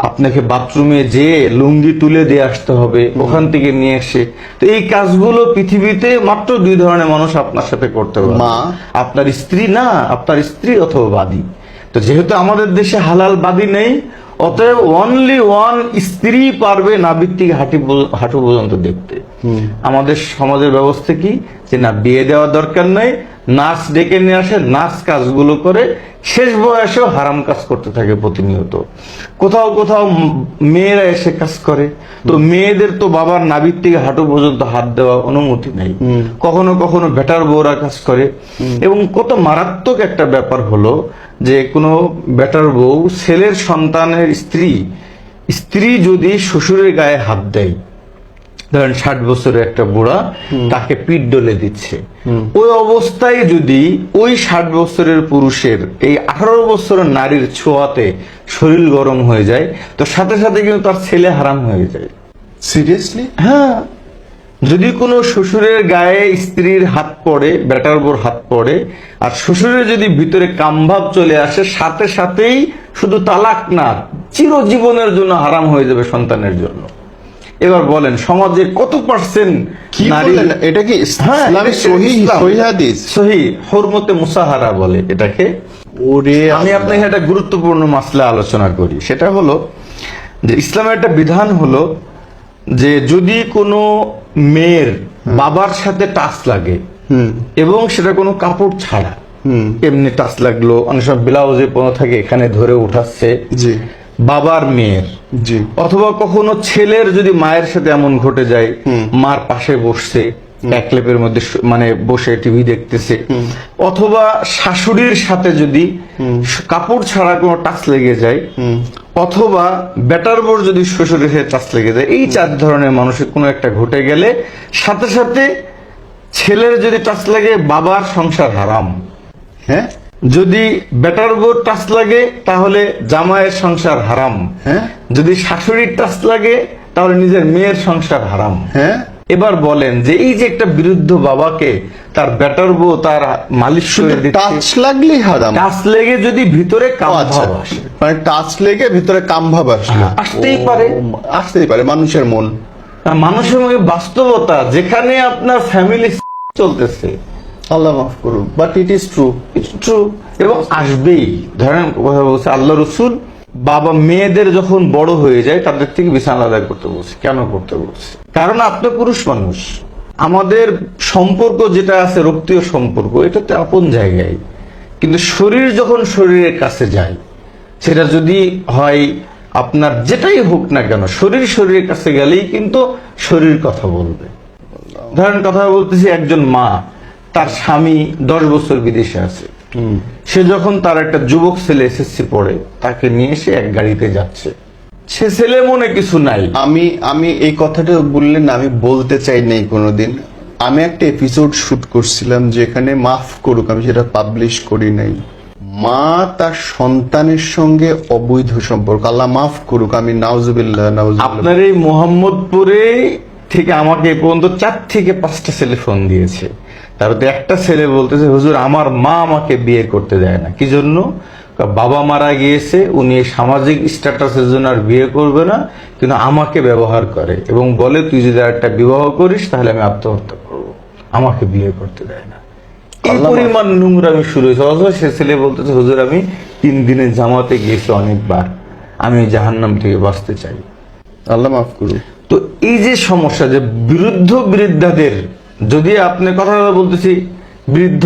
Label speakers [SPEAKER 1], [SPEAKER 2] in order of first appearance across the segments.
[SPEAKER 1] আপনাকে বাথরুমে যে লুঙ্গি তুলে দিয়ে আসতে হবে, ওখান থেকে নিয়ে এসে। তো এই কাজগুলো পৃথিবীতে মাত্র দুই ধরনের মানুষ আপনার সাথে করতে পারবে,
[SPEAKER 2] মা,
[SPEAKER 1] আপনার স্ত্রী না, আপনার স্ত্রী অথবা বাদী। তো যেহেতু আমাদের দেশে হালাল বাদী নেই, অতএব অনলি ওয়ান স্ত্রী পারবে নাভির থেকে হাঁটু পর্যন্ত দেখতে। আমাদের সমাজের ব্যবস্থা কি, যে না বিয়ে দেওয়ার দরকার নাই, নার্স ডেকে নিয়ে আসে, নার্স কাজগুলো করে, শেষ বয়সেও হারাম কাজ করতে থাকে প্রতিনিয়ত। কোথাও কোথাও মেয়েরা এসে কাজ করে, তো মেয়েদের তো বাবার নাভির থেকে হাঁটু পর্যন্ত হাত দেওয়া অনুমতি নেই। কখনো কখনো বেটার বউরা কাজ করে। এবং কত মারাত্মক একটা ব্যাপার হলো যে কোনো বেটার বউ, ছেলের সন্তানের স্ত্রী যদি শ্বশুরের গায়ে হাত দেয়, ধরেন 60 বছরের একটা বুড়া তাকে পিঠ ডলে দিচ্ছে, ওই অবস্থায় যদি ওই 60 বছরের পুরুষের এই 18 বছরের নারীর ছোঁয়াতে শরীর গরম হয়ে যায়, তো সাথে সাথে কিন্তু তার ছেলে হারাম হয়ে যায়।
[SPEAKER 2] সিরিয়াসলি?
[SPEAKER 1] হ্যাঁ, যদি কোনো শ্বশুরের গায়ে স্ত্রীর হাত পড়ে, বেটার বোর হাত পড়ে, আর শ্বশুরের যদি ভিতরে কামভাব চলে আসে, সাথে সাথেই শুধু তালাক না, চিরজীবনের জন্য হারাম হয়ে যাবে সন্তানের জন্য। এবার বলেন সমাজে কত পার্সেন্ট নারী,
[SPEAKER 2] এটা কি ইসলামে সহিহ হাদিস?
[SPEAKER 1] সহিহ হুরমতে মুসাহারা বলে এটাকে।
[SPEAKER 2] ওরে
[SPEAKER 1] আমি আপনাকে একটা গুরুত্বপূর্ণ মাসলা আলোচনা করি, সেটা হলো যে ইসলামের একটা বিধান হলো যে যদি কোনো মেয়ের বাবার সাথে টাচ লাগে এবং সেটা কোনো কাপড় ছাড়া, এমনি টাচ লাগলো, অনেক সময় ব্লাউজে পণ্য থাকে, এখানে ধরে উঠাচ্ছে,
[SPEAKER 2] জি,
[SPEAKER 1] বাবার মেয়ের,
[SPEAKER 2] জি,
[SPEAKER 1] অথবা কখনো ছেলের যদি মায়ের সাথে এমন ঘটে যায়, মার পাশে বসছে, এক লেপের মধ্যে মানে বসে টিভি দেখতেছে, অথবা শাশুড়ির সাথে যদি কাপড় ছাড়া কোনো টাচ লেগে যায়, অথবা বেটার বোর যদি শ্বশুরের সাথে টাচ লেগে যায়, এই 4 ধরনের মানুষের কোনো একটা ঘটে গেলে সাথে সাথে ছেলের যদি টাচ লাগে বাবার সংসার হারাম।
[SPEAKER 2] হ্যাঁ,
[SPEAKER 1] যদি বেটার বোর টাচ লাগে তাহলে জামাইয়ের সংসার হারাম।
[SPEAKER 2] হ্যাঁ,
[SPEAKER 1] যদি শাশুড়ির টাচ লাগে তাহলে নিজের মেয়ের সংসার হারাম।
[SPEAKER 2] হ্যাঁ।
[SPEAKER 1] এবার বলেন যে এই যে একটা বিরুদ্ধ বাবাকে তার বেটার বউ তার মালিশ করে দিচ্ছে,
[SPEAKER 2] টাচ লাগলেই হারাম?
[SPEAKER 1] টাচ লেগে যদি ভিতরে কাম
[SPEAKER 2] আচ্ছা,
[SPEAKER 1] ভাব আসে,
[SPEAKER 2] মানে টাচ লেগে ভিতরে কামভাব আসলে
[SPEAKER 1] আসতেই পারে।
[SPEAKER 2] আসতেই পারে, মানুষের মন,
[SPEAKER 1] মানুষের মধ্যে বাস্তবতা, যেখানে আপনার ফ্যামিলি চলতেছে,
[SPEAKER 2] আল্লাহ মাফ করুন, but it is true.
[SPEAKER 1] True, এবং আসবেই। ধরেন কথা বলছে আল্লাহ রসুল, বাবা মেয়েদের যখন বড় হয়ে যায় তাদের থেকে বিছানা আলাদা করতে বলছে। কেন করতে বলছে? কারণ আপনি পুরুষ মানুষ, আমাদের সম্পর্ক যেটা আছে রক্তীয় সম্পর্ক, এটা তো আপন জায়গায়, কিন্তু শরীর যখন শরীরের কাছে যায়, সেটা যদি হয় আপনার যেটাই হোক না কেন, শরীরের কাছে গেলেই কিন্তু শরীর কথা বলবে। ধরেন কথা বলতেছি, একজন মা, তার স্বামী 10 বছর বিদেশে আছে, সে যখন তার একটা যুবক ছেলে এসএসসি পড়ে, তাকে নিয়ে সে এক গাড়িতে যাচ্ছে, সে ছেলে মনে কিছু নাই।
[SPEAKER 2] আমি এই কথাটা বললেন, আমি বলতে চাই নাই কোনোদিন। আমি একটা এপিসোড শুট করছিলাম যেখানে, মাফ করুক আমি সেটা পাবলিশ করি নাই, মা তার সন্তানের সঙ্গে অবৈধ সম্পর্ক, আল্লাহ মাফ করুক, আমি নাউজুবিল্লাহ।
[SPEAKER 1] আপনার এই মোহাম্মদপুরে থেকে আমাকে এ পর্যন্ত 4 থেকে 5টা ছেলে ফোন দিয়েছে, তার মধ্যে একটা ছেলে বলতেছে, হুজুর আমার মা আমাকে বিয়ে করতে দেয় না। কি জন্য? বাবা মারা গিয়েছে, উনি সামাজিক স্ট্যাটাসের জন্য আর বিয়ে করবে না, কিন্তু আমাকে ব্যবহার করে এবং বলে তুই যদি একটা বিবাহ করিস তাহলে আমি আত্মহত্যা করবো, আমাকে বিয়ে করতে দেয় না। এই পরিমাণ নোংরামি শুরু হয়েছে। অথচ সে ছেলে বলতেছে, হুজুর আমি 3 দিনে জামাতে গিয়েছি অনেকবার, আমি জাহান্নাম থেকে বাঁচতে চাই।
[SPEAKER 2] আল্লাহ মাফ করুক।
[SPEAKER 1] তো এই যে সমস্যা, যে বৃদ্ধাদের, যদি আপনি কথা বলতেছি, বৃদ্ধ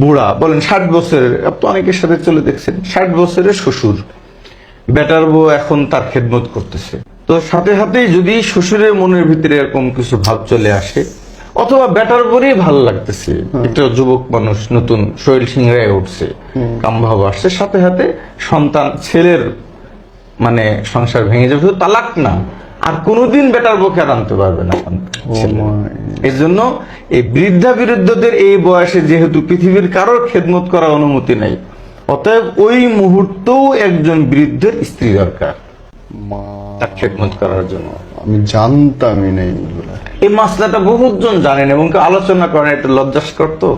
[SPEAKER 1] বুড়া বলেন 60 বছরের, আপনি অনেকের সাথে চলে দেখছেন, 60 বছরের শ্বশুর, বেটার বউ এখন তার খেদমত করতেছে, তো সাথে সাথেই যদি শ্বশুরের মনের ভিতরে এরকম কিছু ভাব চলে আসে, অথবা বেটার বউরই ভালো লাগতেছে, একটা যুবক মানুষ নতুন শরীর সিংড়ায় উঠছে, কাম ভাব আসছে, সাথে সাথে সন্তান, ছেলের মানে সংসার ভেঙে যাবে, শুধু তালাক না, আর কোনোদিন বেটার বউকে আর আনতে পারবে না। এই জন্য এই বৃদ্ধদের এই বয়সে যেহেতু পৃথিবীর কারোর খেদমত করার অনুমতি নেই, অতএব ওই মুহূর্তেও একজন বৃদ্ধের স্ত্রী দরকার তার খেদমত করার জন্য।
[SPEAKER 2] আমি জানতামই নেই।
[SPEAKER 1] এই মাসলাটা বহুজন জানেন এবং আলোচনা করেন, এটা লজ্জাস্কর। তো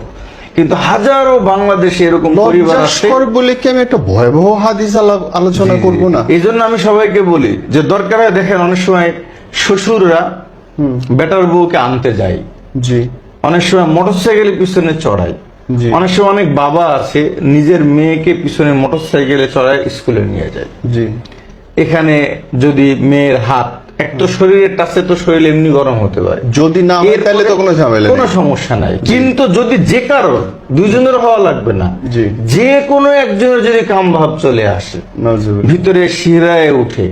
[SPEAKER 1] কিন্তু হাজারো বাংলাদেশে এরকম পরিবার আছে।
[SPEAKER 2] লজ্জাস্কর বলে কি আমি একটা ভয়াবহ হাদিস আলোচনা করব না?
[SPEAKER 1] এই জন্য আমি সবাইকে বলি যে দরকার হয় দেখেন অনেক সময় শ্বশুররা বেটার বউকে আনতে যায়,
[SPEAKER 2] জি
[SPEAKER 1] অনেক সময় মোটরসাইকেলের পিছনে চড়ায়,
[SPEAKER 2] জি
[SPEAKER 1] অনেক সময় অনেক বাবা আছে নিজের মেয়েকে পিছনে মোটরসাইকেলে চড়ায় স্কুলে নিয়ে যায়।
[SPEAKER 2] জি
[SPEAKER 1] এখানে যদি মেয়ের হাত এক তো শরীরের টাচে তো শরীর এমনি গরম হতে পারে,
[SPEAKER 2] যদি না হয় তাহলে তো কোনো ঝামেলা
[SPEAKER 1] কোনো
[SPEAKER 2] নেই।
[SPEAKER 1] সমস্যা নাই। কিন্তু যদি যে কারণ দুইজনের হওয়া লাগবে না,
[SPEAKER 2] জি।
[SPEAKER 1] যে কোনো একজনের যদি কাম ভাব চলে আসে,
[SPEAKER 2] নাউজুবিল্লাহ।
[SPEAKER 1] ভিতরে শিরায় উঠে,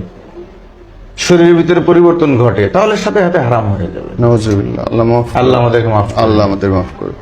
[SPEAKER 1] শরীরের ভিতরে পরিবর্তন ঘটে, তাহলে সাথে সাথে হারাম হয়ে যাবে।
[SPEAKER 2] নাউজুবিল্লাহ। আল্লাহ মাফ করুন।
[SPEAKER 1] আল্লাহ আমাদেরকে মাফ করুন।
[SPEAKER 2] আল্লাহ আমাদের মাফ করুন।